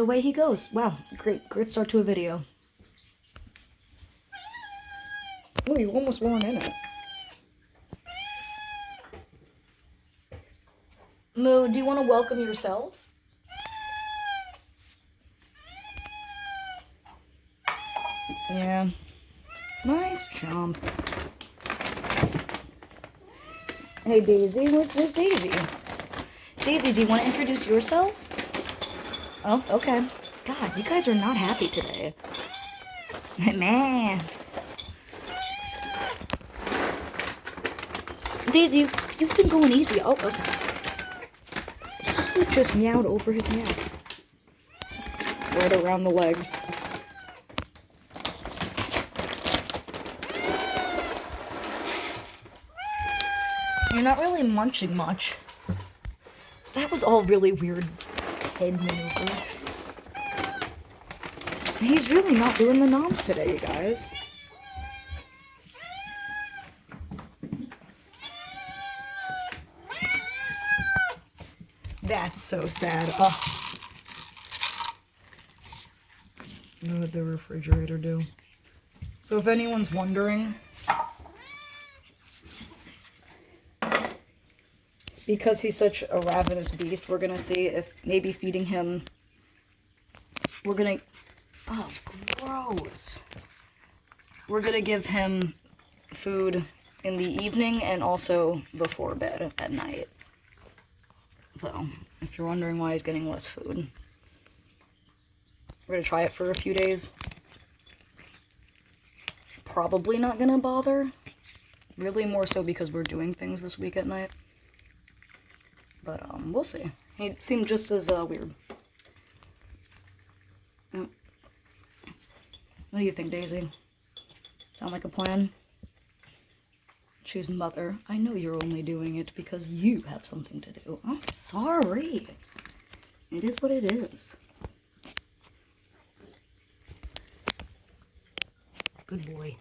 away he goes. Wow, great start to a video. Oh, you almost weren't in it. Moo, do you want to welcome yourself? Yeah. Nice jump. Hey, Daisy. Where's Daisy? Daisy, do you want to introduce yourself? Oh, okay. God, you guys are not happy today. Man. Daisy, you've been going easy. Oh, okay. He just meowed over his meow. Right around the legs. You're not really munching much. That was all really weird head maneuver. He's really not doing the noms today, you guys. That's so sad. Oh. What did the refrigerator do? So if anyone's wondering, because he's such a ravenous beast, we're gonna see if maybe feeding him, oh, gross. We're gonna give him food in the evening and also before bed at night. So, if you're wondering why he's getting less food, we're gonna try it for a few days. Probably not gonna bother. Really more so because we're doing things this week at night. But, we'll see. He seemed just as, weird. What do you think, Daisy? Sound like a plan? Choose mother. I know you're only doing it because you have something to do. I'm sorry. It is what it is. Good boy.